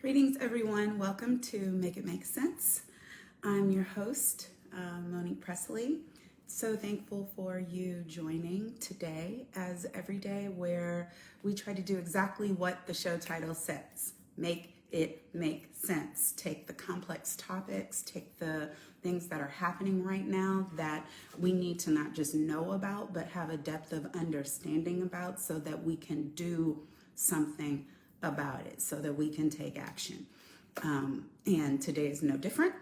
Greetings, everyone. Welcome to Make It Make Sense. I'm your host, Monique Pressley. So thankful for you joining today, as every day, where we try to do exactly what the show title says. Make it make sense. Take the complex topics, take the things that are happening right now that we need to not just know about, but have a depth of understanding about so that we can do something about it, so that we can take action. And today is no different.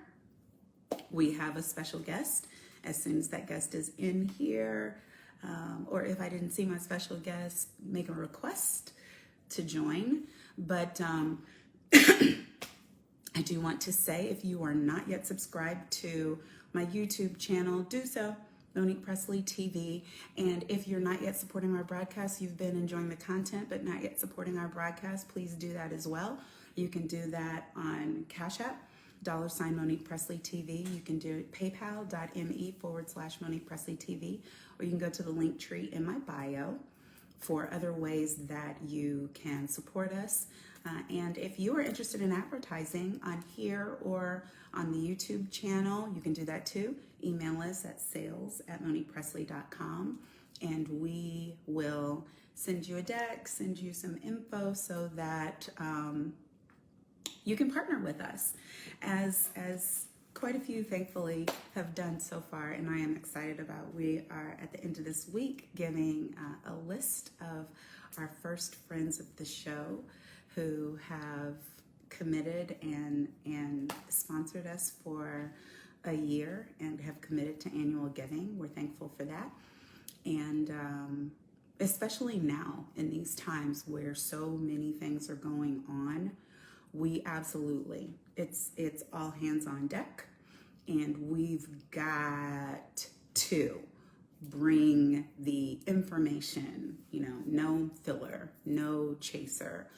We have a special guest. As soon as that guest is in here, or if I didn't see my special guest, make a request to join. But I do want to say, if you are not yet subscribed to my YouTube channel, do so, Monique Pressley TV. And if you're not yet supporting our broadcast, you've been enjoying the content but not yet supporting our broadcast, please do that as well. You can do that on Cash App, $ Monique Pressley TV. You can do it paypal.me/Monique Pressley TV, or you can go to the link tree in my bio for other ways that you can support us. And if you are interested in advertising on here or on the YouTube channel, you can do that too. Email us at sales@MoniquePressley.com, and we will send you a deck, send you some info so that you can partner with us, as quite a few, thankfully, have done so far, and I am excited about. We are at the end of this week giving a list of our first friends of the show who have committed and sponsored us for a year and have committed to annual giving. We're thankful for that. And especially now in these times where so many things are going on, we absolutely, it's all hands on deck, and we've got to bring the information, no filler, no chaser.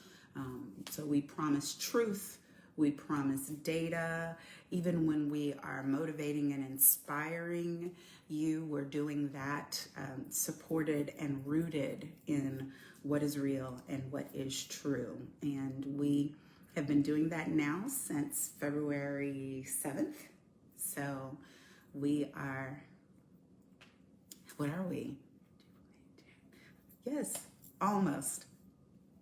So we promise truth, we promise data. Even when we are motivating and inspiring you, we're doing that supported and rooted in what is real and what is true. And we have been doing that now since February 7th. So we are, what are we? Yes, almost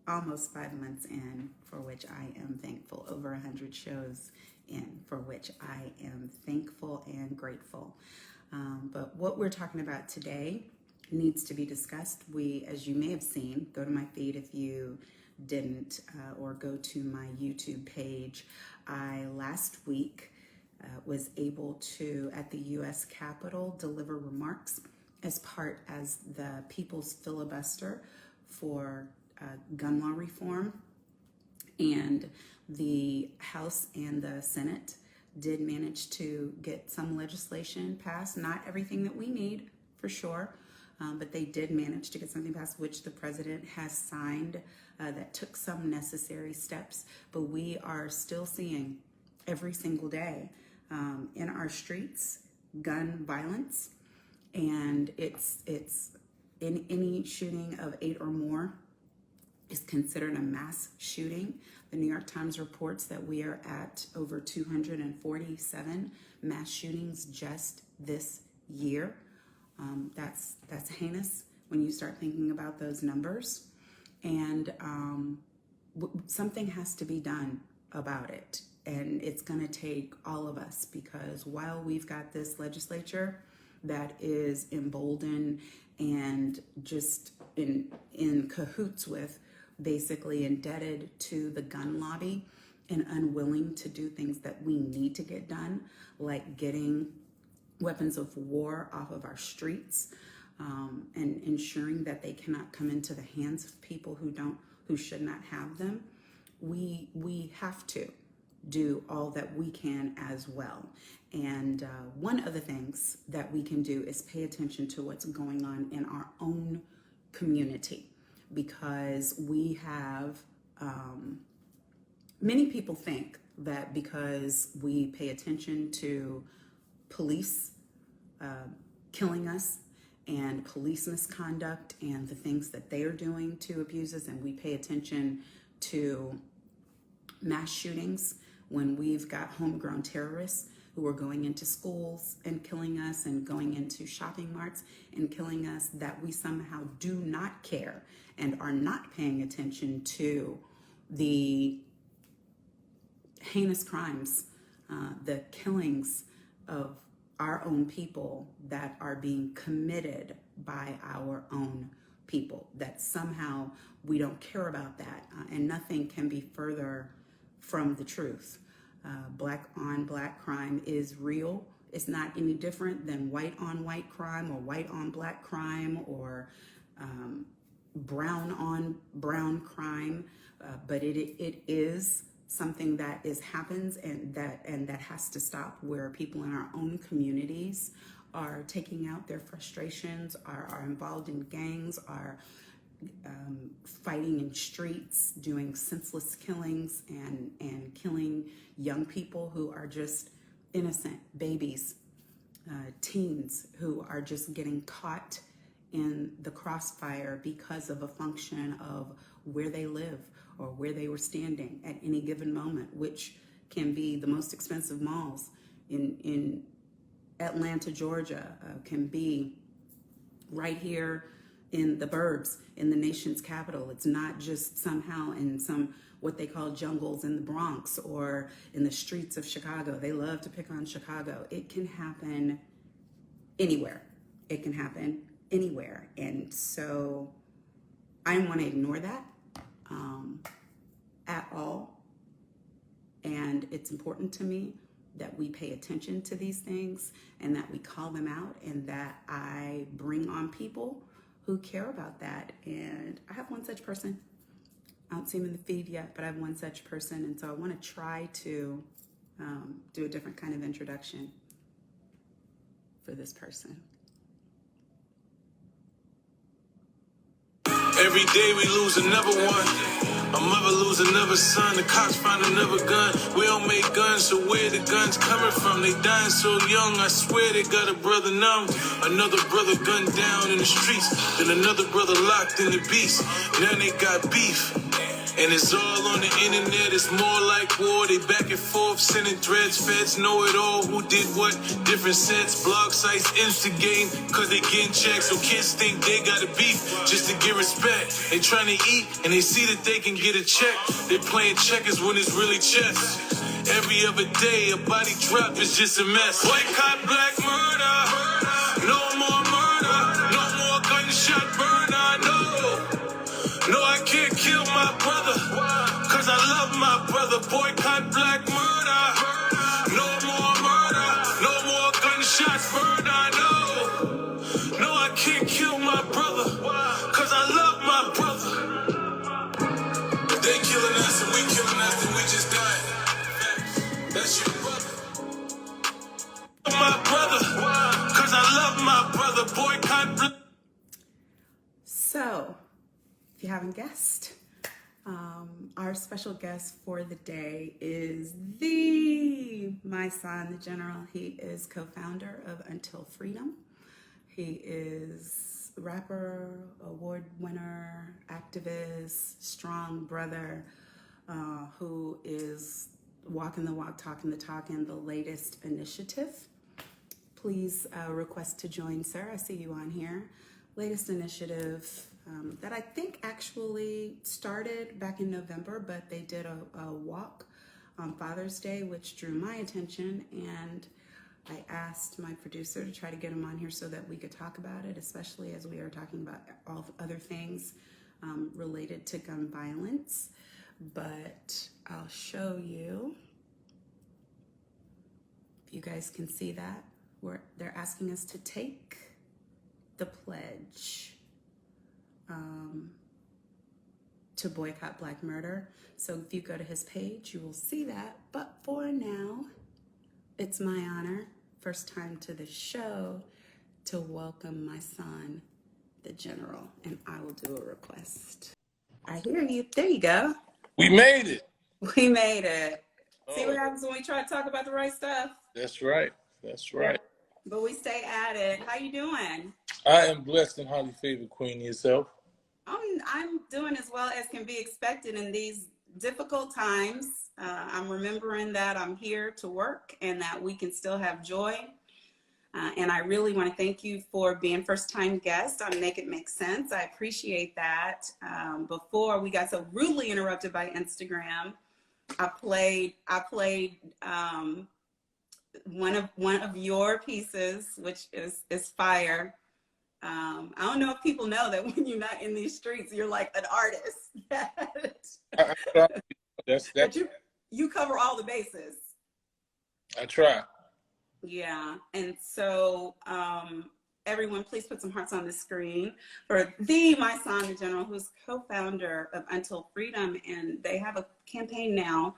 5 months in, for which I am thankful. Over 100 shows in, for which I am thankful and grateful. But what we're talking about today needs to be discussed. We, as you may have seen, go to my feed if you didn't, or go to my YouTube page. I last week was able to, at the U.S. Capitol, deliver remarks as the people's filibuster for gun law reform, and the House and the Senate did manage to get some legislation passed. Not everything that we need, for sure, but they did manage to get something passed, which the president has signed, that took some necessary steps. But we are still seeing every single day in our streets gun violence, and it's in any shooting of 8 or more is considered a mass shooting. The New York Times reports that we are at over 247 mass shootings just this year. That's heinous when you start thinking about those numbers. And something has to be done about it. And it's going to take all of us, because while we've got this legislature that is emboldened and just in cahoots with, basically indebted to the gun lobby and unwilling to do things that we need to get done, like getting weapons of war off of our streets, and ensuring that they cannot come into the hands of people who should not have them. We have to do all that we can as well. And one of the things that we can do is pay attention to what's going on in our own community, because we have, many people think that because we pay attention to police killing us and police misconduct and the things that they are doing to abuse us, and we pay attention to mass shootings, when we've got homegrown terrorists who are going into schools and killing us and going into shopping marts and killing us, that we somehow do not care and are not paying attention to the heinous crimes, the killings of our own people that are being committed by our own people, that somehow we don't care about that. And nothing can be further from the truth. Black on black crime is real. It's not any different than white on white crime or white on black crime or brown on brown crime. But it is something that happens, and that has to stop, where people in our own communities are taking out their frustrations, are involved in gangs, are fighting in streets, doing senseless killings, and killing young people who are just innocent babies, teens who are just getting caught in the crossfire because of a function of where they live or where they were standing at any given moment, which can be the most expensive malls in Atlanta, Georgia, can be right here in the burbs, in the nation's capital. It's not just somehow in some what they call jungles in the Bronx or in the streets of Chicago. They love to pick on Chicago. It can happen anywhere. It can happen anywhere. And so I don't want to ignore that at all. And it's important to me that we pay attention to these things and that we call them out, and that I bring on people who care about that. And I have one such person. I don't see him in the feed yet, but I have one such person. And so I want to try to do a different kind of introduction for this person. Every day we lose another one. A mother lose another son. The cops find another gun. We don't make guns, so where the guns coming from? They dying so young, I swear they got a brother numb. Another brother gunned down in the streets. Then another brother locked in the beast. Now they got beef. And it's all on the internet, it's more like war. They back and forth, sending threads, feds know it all. Who did what, different sets, blog sites instigating, cause they getting checks. So kids think they gotta beef just to get respect. They trying to eat, and they see that they can get a check. They playing checkers when it's really chess. Every other day, a body drop is just a mess. Boycott black murder, no more murder, no more gunshot burner, no. No, I can't kill my brother, cause I love my brother. Boycott black murder. No more murder, no more gunshots murder, no. No, I can't kill my brother, cause I love my brother. If they killing us and we killing us, then we just dying. That's your brother. My brother, cause I love my brother. Boycott black. So, if you haven't guessed, our special guest for the day is the Mysonne, the General. He is co-founder of Until Freedom. He is rapper, award winner, activist, strong brother, who is walking the walk, talking the talk in the latest initiative. Please request to join, sir. I see you on here. Latest initiative that I think actually started back in November, but they did a walk on Father's Day, which drew my attention, and I asked my producer to try to get him on here so that we could talk about it, especially as we are talking about all other things related to gun violence. But I'll show you, if you guys can see that, where they're asking us to take the pledge to boycott black murder. So if you go to his page, you will see that. But for now, it's my honor, first time to the show, to welcome Mysonne, the General, and I will do a request. I hear you. There you go. We made it. We made it. See what happens when we try to talk about the right stuff? That's right. That's right. But we stay at it. How you doing? I am blessed and highly favored, Queen, yourself. I'm doing as well as can be expected in these difficult times. I'm remembering that I'm here to work and that we can still have joy. And I really want to thank you for being first-time guest on Make It Make Sense. I appreciate that. Before we got so rudely interrupted by Instagram, I played one of your pieces, which is fire. I don't know if people know that when you're not in these streets, you're like an artist. But you cover all the bases. I try. Yeah, and so everyone, please put some hearts on the screen for the Mysonne General, who's co-founder of Until Freedom, and they have a campaign now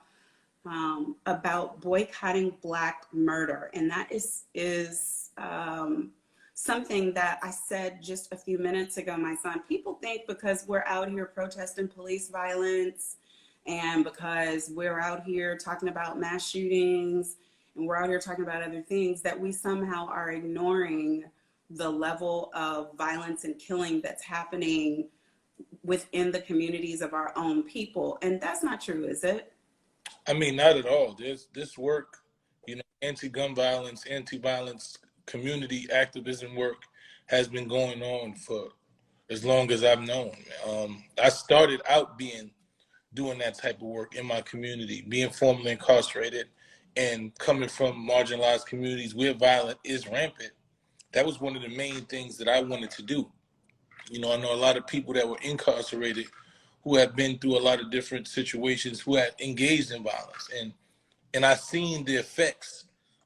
about boycotting Black murder, and that is something that I said just a few minutes ago, Mysonne. People think because we're out here protesting police violence and because we're out here talking about mass shootings and we're out here talking about other things that we somehow are ignoring the level of violence and killing that's happening within the communities of our own people. And that's not true, is it? I mean, not at all. There's this work, anti-gun violence, anti-violence community activism work has been going on for as long as I've known. I started out doing that type of work in my community, being formerly incarcerated and coming from marginalized communities where violence is rampant. That was one of the main things that I wanted to do. I know a lot of people that were incarcerated who have been through a lot of different situations, who had engaged in violence. And I've seen the effects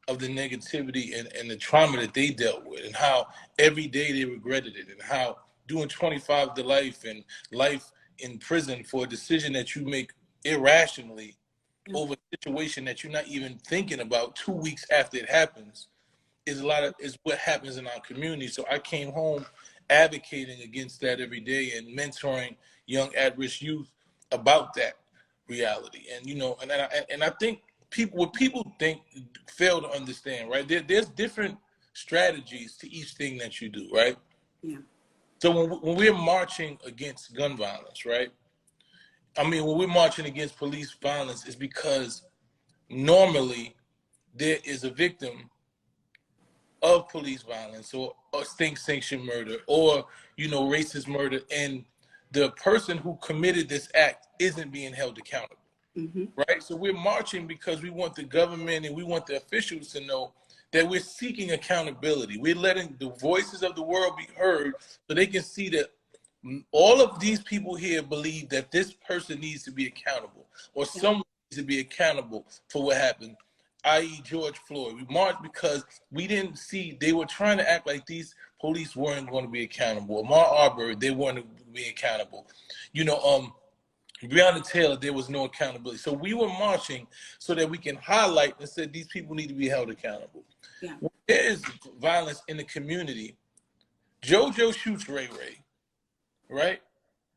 of the negativity and the trauma that they dealt with, and how every day they regretted it, and how doing 25 to life and life in prison for a decision that you make irrationally over a situation that you're not even thinking about 2 weeks after it happens is what happens in our community. So I came home advocating against that every day and mentoring young at-risk youth about that reality. And I think what people think fail to understand, right? There's different strategies to each thing that you do, right? Yeah. So when we're marching against gun violence, right? I mean, when we're marching against police violence, it's because normally there is a victim of police violence or state-sanctioned murder or, racist murder, and the person who committed this act isn't being held accountable. Mm-hmm. Right? So we're marching because we want the government and we want the officials to know that we're seeking accountability. We're letting the voices of the world be heard so they can see that all of these people here believe that this person needs to be accountable, or someone needs to be accountable for what happened, i.e. George Floyd. We marched because we didn't see, they were trying to act like these police weren't going to be accountable. Ahmaud Arbery, they weren't be accountable. Breonna Taylor, there was no accountability. So we were marching so that we can highlight and say these people need to be held accountable. Yeah. When there is violence in the community, JoJo shoots Ray Ray, right?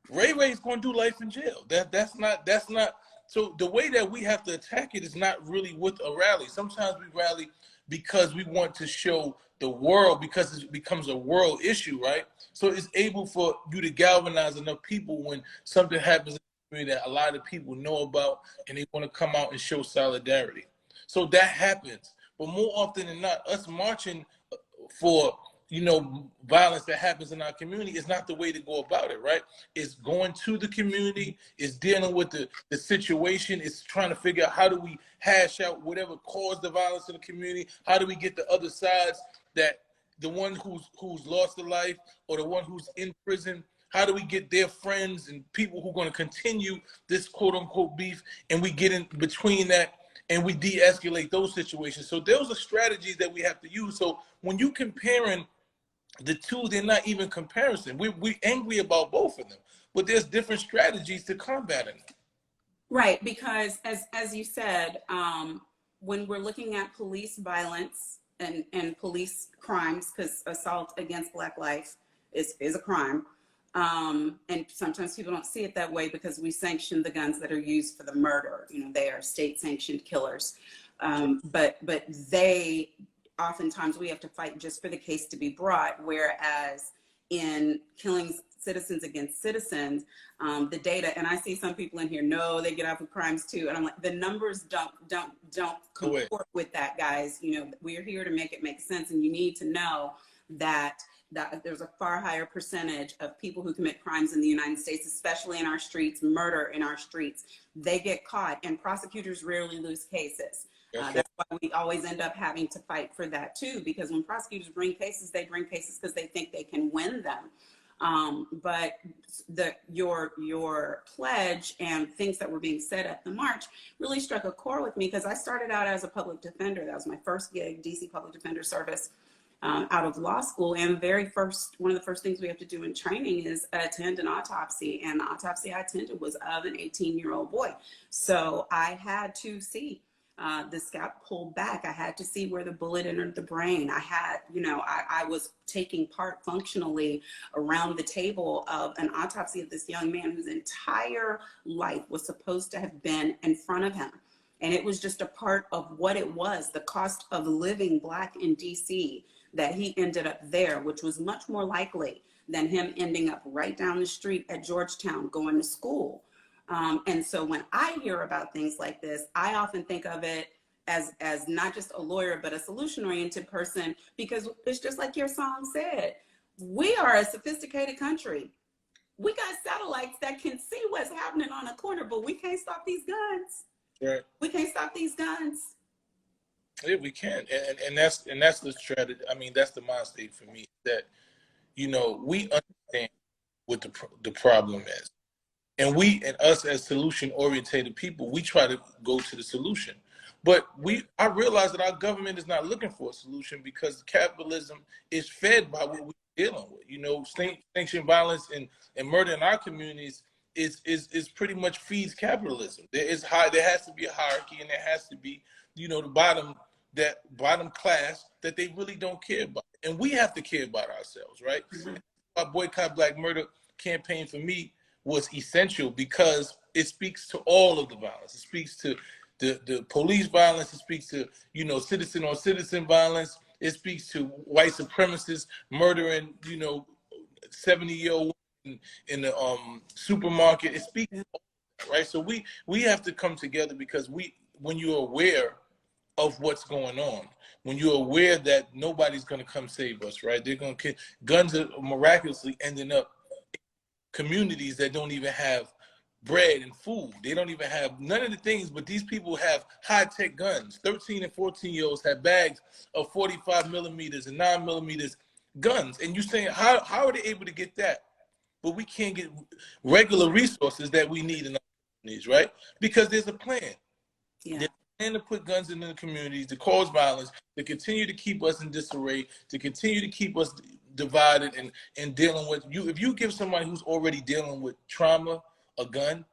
Ray Ray's going to do life in jail. That's not. So the way that we have to attack it is not really with a rally. Sometimes we rally because we want to show the world, because it becomes a world issue, right? So it's able for you to galvanize enough people when something happens that a lot of people know about and they want to come out and show solidarity. So that happens. But more often than not, us marching for, violence that happens in our community is not the way to go about it, right? It's going to the community, it's dealing with the situation, it's trying to figure out how do we hash out whatever caused the violence in the community, how do we get the other sides, that the one who's lost a life or the one who's in prison, how do we get their friends and people who are going to continue this quote-unquote beef, and we get in between that and we de-escalate those situations. So those are strategies that we have to use. So when you comparing the two, they're not even comparison. We're angry about both of them, but there's different strategies to combating them. Right, because as you said, when we're looking at police violence and police crimes, because assault against Black life is a crime, and sometimes people don't see it that way because we sanction the guns that are used for the murder. They are state-sanctioned killers. But they, oftentimes we have to fight just for the case to be brought, whereas in killings citizens against citizens, the data, and I see some people in here, no, they get off with crimes too. And I'm like, the numbers don't comport with that, guys. You know, we're here to make it make sense. And you need to know that there's a far higher percentage of people who commit crimes in the United States, especially in our streets, murder in our streets. They get caught, and prosecutors rarely lose cases. That's why we always end up having to fight for that too, because when prosecutors bring cases, they bring cases because they think they can win them. But your pledge and things that were being said at the march really struck a chord with me, because I started out as a public defender. That was my first gig, DC Public Defender Service, out of law school. And one of the first things we have to do in training is attend an autopsy. And the autopsy I attended was of an 18-year-old boy. So I had to see the scalp pulled back. I had to see where the bullet entered the brain. I was taking part functionally around the table of an autopsy of this young man whose entire life was supposed to have been in front of him. And it was just a part of what it was, the cost of living Black in DC, that he ended up there, which was much more likely than him ending up right down the street at Georgetown going to school. And so when I hear about things like this, I often think of it as not just a lawyer, but a solution-oriented person, because it's just like your song said, we are a sophisticated country. We got satellites that can see what's happening on a corner, but we can't stop these guns. Right. We can't stop these guns. Yeah, we can, and that's the strategy. I mean, that's the mind state for me, that, you know, we understand what the problem is, and us as solution oriented people, we try to go to the solution. But I realize that our government is not looking for a solution, because capitalism is fed by what we're dealing with. You know, sanctioned violence and murder in our communities is pretty much feeds capitalism. There has to be a hierarchy, and there has to be, you know, the bottom class that they really don't care about. And we have to care about ourselves, right? Mm-hmm. Our Boycott Black Murder campaign for me was essential, because it speaks to all of the violence. It speaks to the police violence. It speaks to, you know, citizen on citizen violence. It speaks to white supremacists murdering, you know, 70-year-old in the supermarket. It speaks to all that, right? So we have to come together, because when you're aware of what's going on, when you're aware that nobody's going to come save us, right? Guns are miraculously ending up in communities that don't even have bread and food. They don't even have none of the things, but these people have high-tech guns. 13 and 14-year-olds have bags of 45 millimeters and 9 millimeters guns. And you're saying, how are they able to get that? But we can't get regular resources that we need in our communities, right? Because there's a plan. Yeah. There's a plan to put guns in the communities, to cause violence, to continue to keep us in disarray, to continue to keep us divided and dealing with you. If you give somebody who's already dealing with trauma a gun,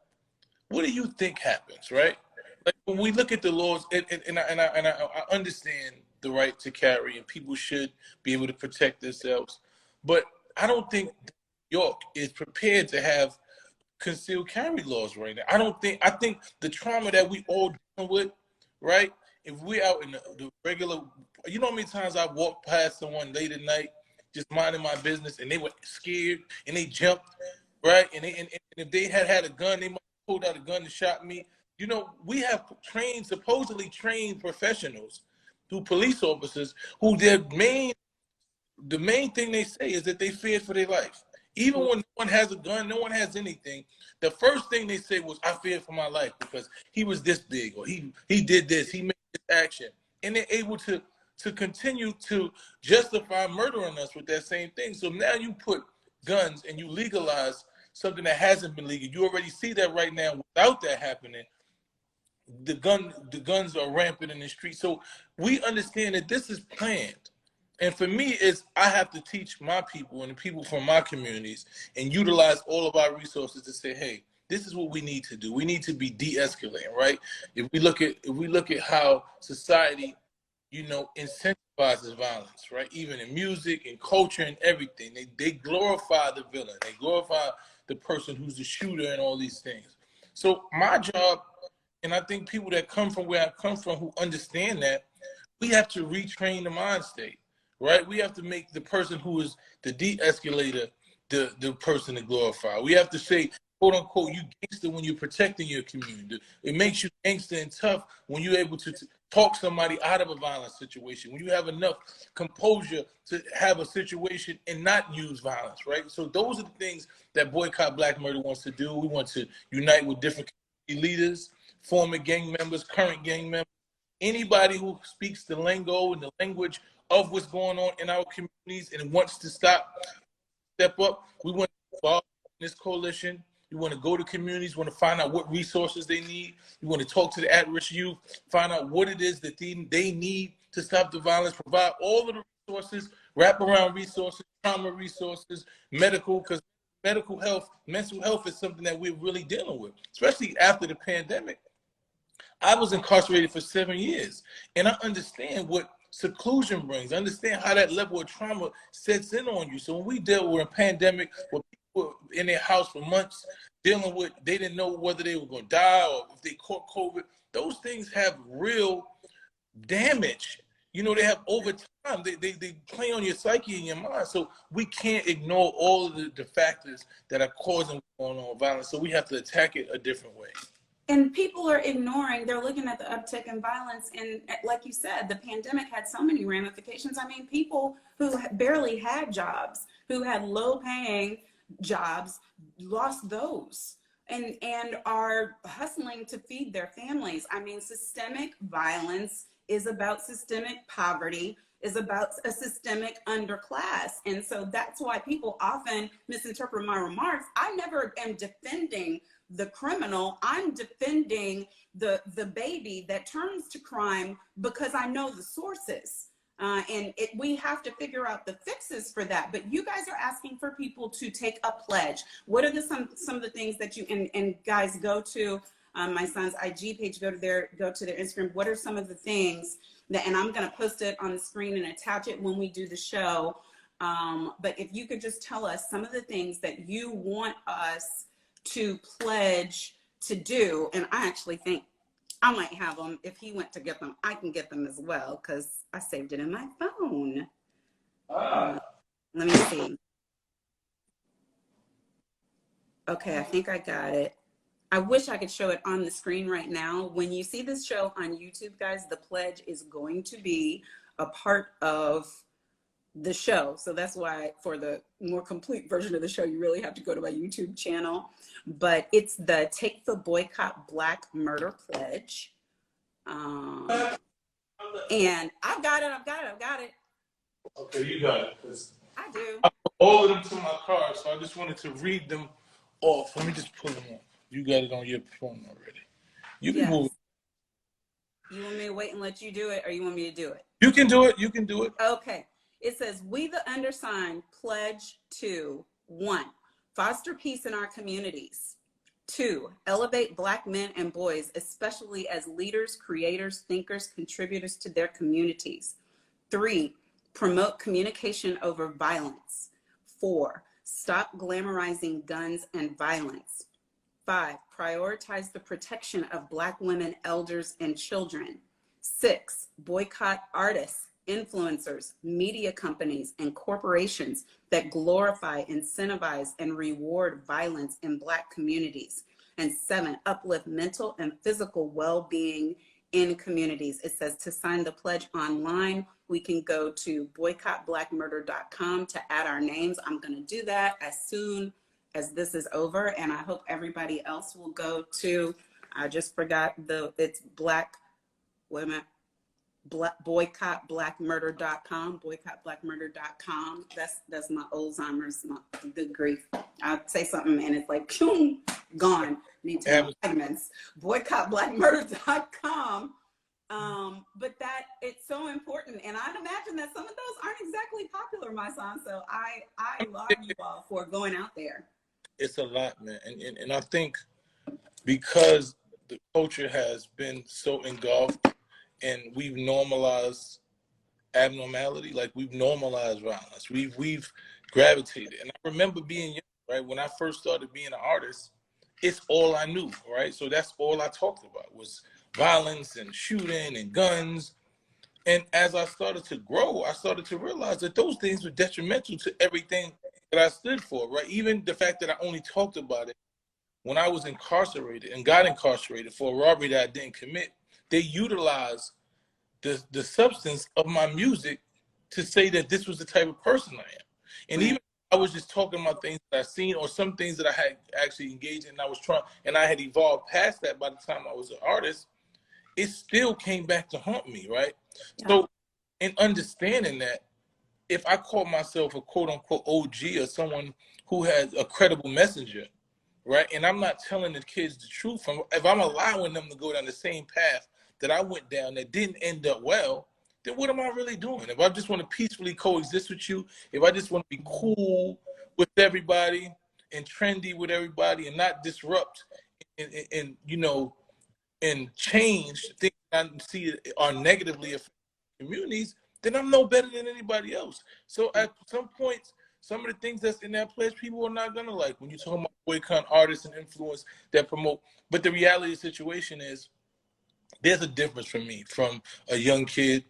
what do you think happens, right? Like, when we look at the laws, and I understand the right to carry, and people should be able to protect themselves, but I don't think New York is prepared to have concealed carry laws right now. I think the trauma that we all dealing with, right? If we're out in the regular, you know how many times I walked past someone late at night, just minding my business, and they were scared and they jumped, right? And if they had a gun, they might have pulled out a gun and shot me. You know, we have supposedly trained professionals, who police officers, who the main thing they say is that they feared for their life. Even when no one has a gun, no one has anything, the first thing they say was, I feared for my life because he was this big, or he did this, he made this action. And they're able to continue to justify murdering us with that same thing. So now you put guns and you legalize something that hasn't been legal. You already see that right now. Without that happening, the guns are rampant in the street. So we understand that this is planned. And for me, I have to teach my people and the people from my communities and utilize all of our resources to say, hey, this is what we need to do. We need to be de-escalating, right? If we look at how society, you know, incentivizes violence, right? Even in music and culture and everything, they glorify the villain. They glorify the person who's the shooter and all these things. So my job, and I think people that come from where I come from who understand that, we have to retrain the mind state, right? We have to make the person who is the de-escalator the person to glorify. We have to say, quote unquote, you gangster when you're protecting your community. It makes you gangster and tough when you're able to talk somebody out of a violent situation, when you have enough composure to have a situation and not use violence, right? So those are the things that Boycott Black Murder wants to do. We want to unite with different community leaders, former gang members, current gang members, anybody who speaks the lingo and the language of what's going on in our communities and wants to step up. We want to involve in this coalition. We want to go to communities, want to find out what resources they need. We want to talk to the at-risk youth, find out what it is that they need to stop the violence, provide all of the resources, wraparound resources, trauma resources, medical, because mental health is something that we're really dealing with, especially after the pandemic. I was incarcerated for 7 years, and I understand what seclusion brings. I understand how that level of trauma sets in on you. So when we deal with a pandemic where people were in their house for months dealing with, they didn't know whether they were going to die or if they caught COVID, those things have real damage. You know, they have over time. They play on your psyche and your mind. So we can't ignore all of the factors that are causing violence. So we have to attack it a different way. And people are ignoring, they're looking at the uptick in violence. And like you said, the pandemic had so many ramifications. I mean, people who barely had jobs, who had low paying jobs, lost those and are hustling to feed their families. I mean, systemic violence is about systemic poverty, is about a systemic underclass. And so that's why people often misinterpret my remarks. I never am defending the criminal. I'm defending the baby that turns to crime because I know the sources. We have to figure out the fixes for that. But you guys are asking for people to take a pledge. What are some of the things that you, and guys, go to my son's IG page, go to their Instagram. What are some of the things that, and I'm gonna post it on the screen and attach it when we do the show. But if you could just tell us some of the things that you want us to pledge to do. And I actually think I might have them. If he went to get them, I can get them as well because I saved it in my phone. Let me see. Okay, I think I got it. I wish I could show it on the screen right now. When you see this show on YouTube, guys, the pledge is going to be a part of the show. So that's why for the more complete version of the show, you really have to go to my YouTube channel. But it's the Take the Boycott Black Murder Pledge. And I've got it. Okay, you got it. I do. I put all of them to my car, so I just wanted to read them off. Let me just pull them off. You got it on your phone already. You can move. You want me to wait and let you do it, or you want me to do it? You can do it. You can do it. Okay. It says, we the undersigned pledge to 1, foster peace in our communities. 2, elevate Black men and boys, especially as leaders, creators, thinkers, contributors to their communities. 3, promote communication over violence. 4, stop glamorizing guns and violence. 5, prioritize the protection of Black women, elders, and children. 6, boycott artists, influencers, media companies, and corporations that glorify, incentivize, and reward violence in Black communities. And 7, uplift mental and physical well-being in communities. It says to sign the pledge online, we can go to boycottblackmurder.com to add our names. I'm going to do that as soon as this is over, and I hope everybody else will go to, I just forgot it's Black women. Boycottblackmurder.com, boycottblackmurder.com. That's my Alzheimer's, my good grief. I'll say something and it's like, boom, gone. Need to have fragments. Boycottblackmurder.com. But that, it's so important. And I'd imagine that some of those aren't exactly popular, my son. So I laud you all for going out there. It's a lot, man. And I think because the culture has been so engulfed, and we've normalized abnormality, like we've normalized violence. We've gravitated. And I remember being young, right? When I first started being an artist, it's all I knew, right? So that's all I talked about was violence and shooting and guns. And as I started to grow, I started to realize that those things were detrimental to everything that I stood for, right? Even the fact that I only talked about it when I was incarcerated and got incarcerated for a robbery that I didn't commit. They utilized the substance of my music to say that this was the type of person I am. And even I was just talking about things that I seen or some things that I had actually engaged in, and I was trying, and I had evolved past that by the time I was an artist, it still came back to haunt me, right? Yeah. So in understanding that, if I call myself a quote unquote OG or someone who has a credible messenger, right, and I'm not telling the kids the truth, if I'm allowing them to go down the same path that I went down that didn't end up well, then what am I really doing? If I just want to peacefully coexist with you, if I just want to be cool with everybody and trendy with everybody and not disrupt and you know, and change things I see are negatively affecting communities, then I'm no better than anybody else. So at some points, some of the things that's in that place, people are not gonna like when you're talking about boycott artists and influence that promote. But the reality of the situation is, there's a difference for me from a young kid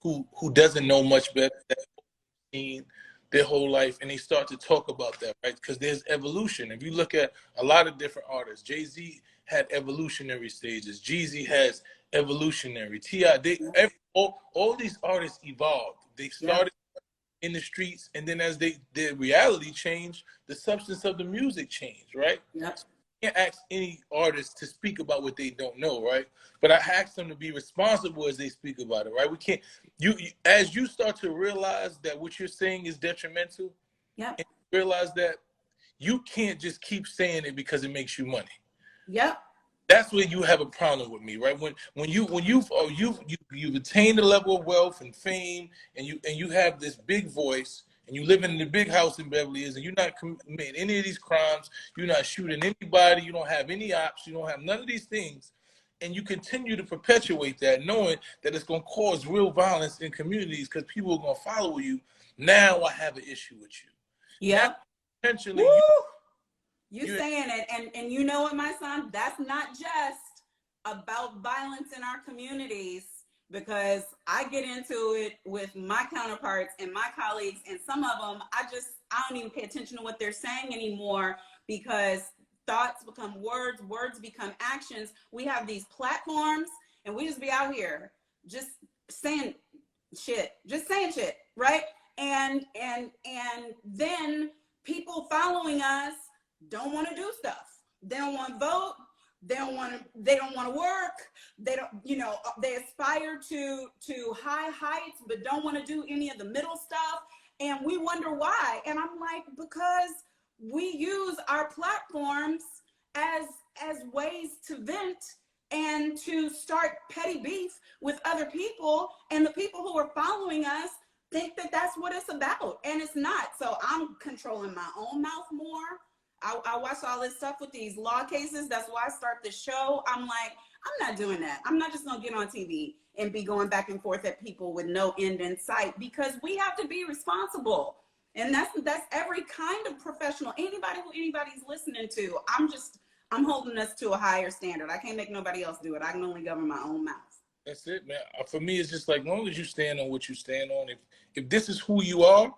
who doesn't know much better, that's seen their whole life, and they start to talk about that, right? Because there's evolution. If you look at a lot of different artists, Jay-Z had evolutionary stages. Jeezy has evolutionary. T.I., all these artists evolved. They started in the streets, and then as their reality changed, the substance of the music changed, right? Yep. You can't ask any artist to speak about what they don't know, right? But I ask them to be responsible as they speak about it, right? We can't. You as you start to realize that what you're saying is detrimental, and realize that you can't just keep saying it because it makes you money. Yep. That's where you have a problem with me, right? When you've attained a level of wealth and fame, and you have this big voice, and you live in the big house in Beverly Hills, and you're not committing any of these crimes, you're not shooting anybody, you don't have any ops, you don't have none of these things, and you continue to perpetuate that, knowing that it's going to cause real violence in communities because people are going to follow you. Now I have an issue with you. Yep. Potentially. You saying it, and you know what, my son, that's not just about violence in our communities, because I get into it with my counterparts and my colleagues, and some of them, I don't even pay attention to what they're saying anymore, because thoughts become words, words become actions. We have these platforms, and we just be out here just saying shit, right? And then people following us don't want to do stuff. They don't want to vote. They don't want to work. They don't, they aspire to high heights, but don't want to do any of the middle stuff. And we wonder why. And I'm like, because we use our platforms as ways to vent and to start petty beef with other people. And the people who are following us think that that's what it's about. And it's not. So I'm controlling my own mouth more. I watch all this stuff with these law cases. That's why I start the show. I'm like, I'm not doing that. I'm not just going to get on TV and be going back and forth at people with no end in sight, because we have to be responsible. And that's every kind of professional, anybody who anybody's listening to. I'm holding us to a higher standard. I can't make nobody else do it. I can only govern my own mouth. That's it, man. For me, it's just like, as long as you stand on what you stand on, if this is who you are,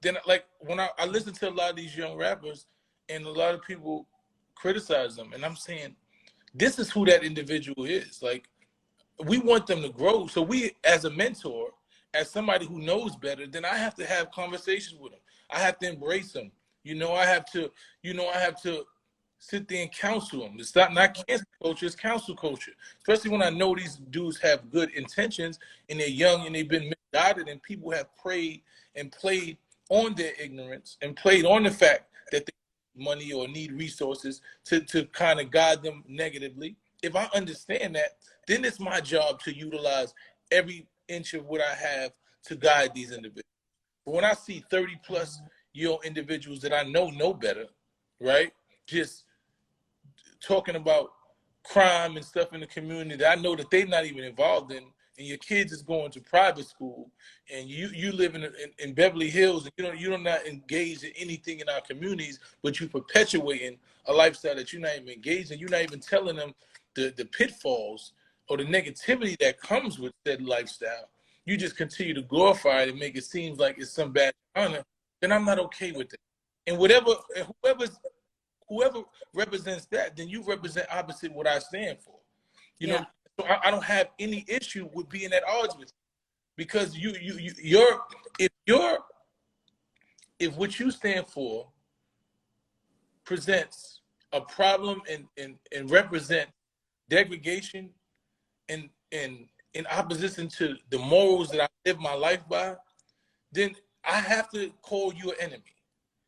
then like when I listen to a lot of these young rappers, and a lot of people criticize them, and I'm saying, this is who that individual is. Like, we want them to grow. So we, as a mentor, as somebody who knows better, then I have to have conversations with them. I have to embrace them. I have to sit there and counsel them. It's not cancel culture, it's counsel culture. Especially when I know these dudes have good intentions and they're young and they've been misguided, and people have preyed and played on their ignorance and played on the fact that they money or need resources to kind of guide them negatively. If I understand that, then it's my job to utilize every inch of what I have to guide these individuals. But when I see 30-plus-year-old individuals that I know better, right, just talking about crime and stuff in the community that I know that they're not even involved in, and your kids is going to private school, and you live in Beverly Hills, and you're not engaged in anything in our communities, but you perpetuating a lifestyle that you're not even engaged in. You're not even telling them the pitfalls or the negativity that comes with that lifestyle. You just continue to glorify it and make it seem like it's some bad honor. Then I'm not okay with it. And whoever represents that, then you represent opposite what I stand for. You know, so I don't have any issue with being at odds with you, because if what you stand for presents a problem and represent degradation and in opposition to the morals that I live my life by, then I have to call you an enemy.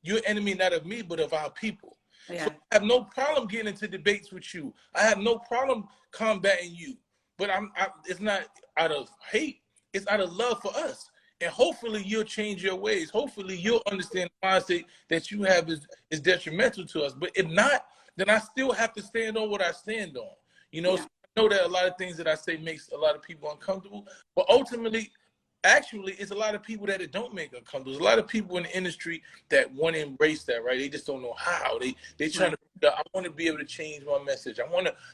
You're an enemy not of me, but of our people. Yeah. So I have no problem getting into debates with you. I have no problem combating you. But it's not out of hate. It's out of love for us. And hopefully you'll change your ways. Hopefully you'll understand the mindset that you have is detrimental to us. But if not, then I still have to stand on what I stand on. You know, so I know that a lot of things that I say makes a lot of people uncomfortable. But ultimately, actually, it's a lot of people that it don't make uncomfortable. There's a lot of people in the industry that want to embrace that, right? They just don't know how. They trying to, I want to be able to change my message.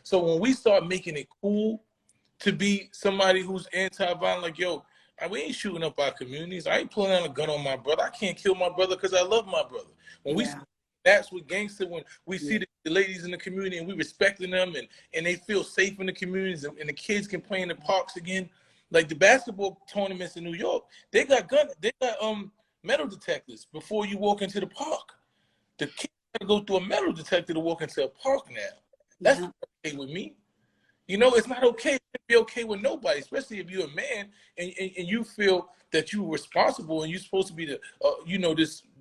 So when we start making it cool to be somebody who's anti-violent, like, yo, we ain't shooting up our communities. I ain't pulling out a gun on my brother. I can't kill my brother because I love my brother. When we that's what gangster, when we see the ladies in the community and we respecting them and they feel safe in the communities and the kids can play in the parks again. Like the basketball tournaments in New York, they got metal detectors before you walk into the park. The kids got to go through a metal detector to walk into a park now. That's not okay with me. You know, it's not okay. It shouldn't be okay with nobody, especially if you're a man and you feel that you're responsible and you're supposed to be the,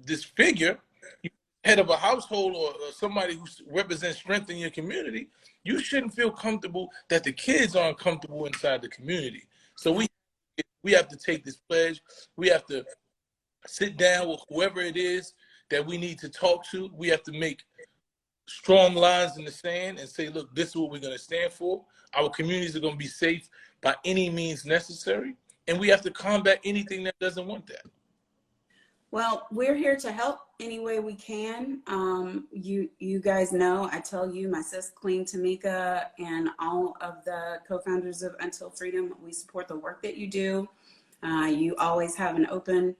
this figure, head of a household or somebody who represents strength in your community. You shouldn't feel comfortable that the kids aren't comfortable inside the community. So we have to take this pledge. We have to sit down with whoever it is that we need to talk to. We have to make strong lines in the sand and say, look, this is what we're going to stand for. Our communities are going to be safe by any means necessary. And we have to combat anything that doesn't want that. Well, we're here to help any way we can. You guys know, I tell you, my sis, Queen Tamika, and all of the co-founders of Until Freedom, we support the work that you do. You always have an open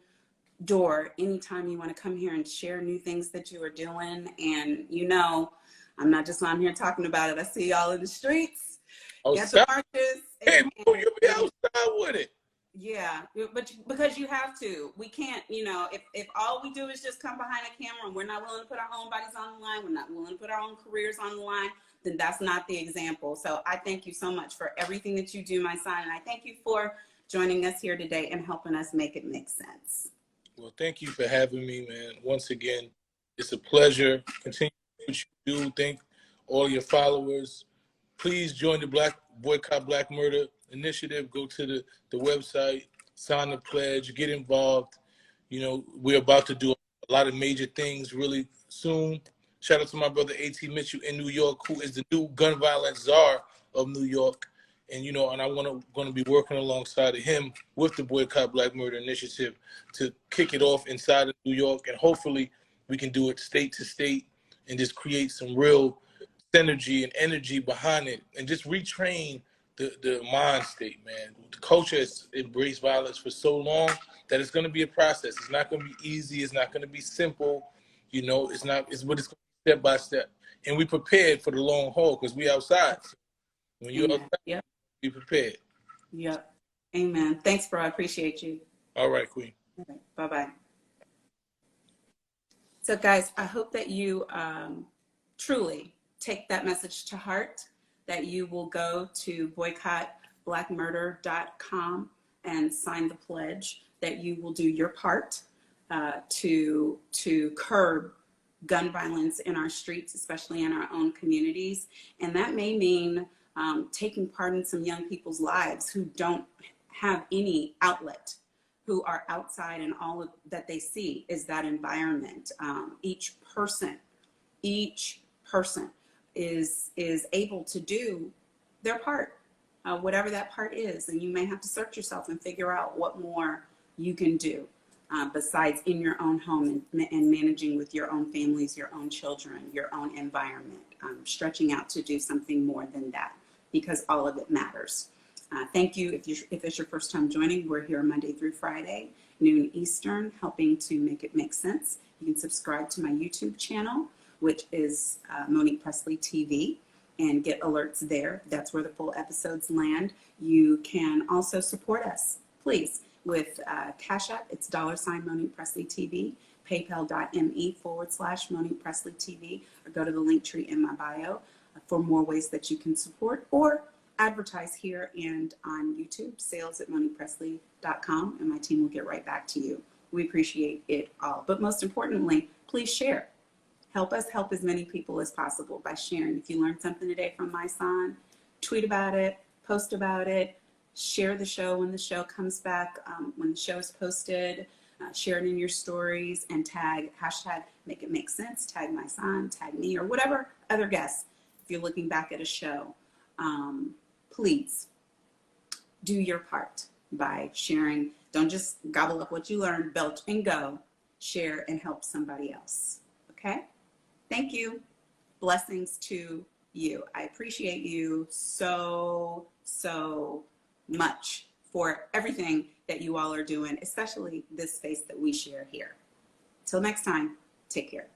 door anytime you want to come here and share new things that you are doing. And you know, I'm not just on here talking about it. I see y'all in the streets. Get the marches. Hey, you'll be outside with it. Yeah, but because you have to. We can't, you know, if all we do is just come behind a camera and we're not willing to put our own bodies on the line, we're not willing to put our own careers on the line, then that's not the example. So I thank you so much for everything that you do, my son, and I thank you for joining us here today and helping us make it make sense. Well, thank you for having me, man. Once again, it's a pleasure. Continue what you do. Thank all your followers. Please join the Boycott Black Murder Initiative. Go to the website, sign the pledge, get involved. You know, we're about to do a lot of major things really soon. Shout out to my brother A.T. Mitchell in New York, who is the new gun violence czar of New York. And, you know, and I'm going to be working alongside of him with the Boycott Black Murder Initiative to kick it off inside of New York. And hopefully we can do it state to state and just create some real synergy and energy behind it and just retrain the mind state, man. The culture has embraced violence for so long that it's going to be a process. It's not going to be easy. It's not going to be simple. You know, it's going to be step by step. And we prepared for the long haul because we outside. When you're outside, be prepared. Yep. Amen. Thanks, bro. I appreciate you. All right, Queen. All right. Bye-bye. So, guys, I hope that you truly take that message to heart, that you will go to boycottblackmurder.com and sign the pledge, that you will do your part to curb gun violence in our streets, especially in our own communities. And that may mean taking part in some young people's lives who don't have any outlet, who are outside, and all of that they see is that environment. Each person is able to do their part, whatever that part is. And you may have to search yourself and figure out what more you can do besides in your own home and managing with your own families, your own children, your own environment, stretching out to do something more than that, because all of it matters. Thank you. If it's your first time joining, we're here Monday through Friday, noon Eastern, helping to make it make sense. You can subscribe to my YouTube channel, which is Monique Pressley TV, and get alerts there. That's where the full episodes land. You can also support us, please, with Cash App. It's $ Monique Pressley TV, paypal.me/Monique Pressley TV, or go to the link tree in my bio for more ways that you can support or advertise here and on YouTube, sales@MoniquePressley.com, and my team will get right back to you. We appreciate it all. But most importantly, please share. Help us help as many people as possible by sharing. If you learned something today from Mysonne, tweet about it, post about it, share the show when the show comes back, when the show is posted, share it in your stories, and tag #Make It Make Sense, tag Mysonne, tag me, or whatever other guests. If you're looking back at a show, please do your part by sharing. Don't just gobble up what you learned, belch and go. Share and help somebody else. Okay? Thank you. Blessings to you. I appreciate you so much for everything that you all are doing, especially this space that we share here. Till next time, take care.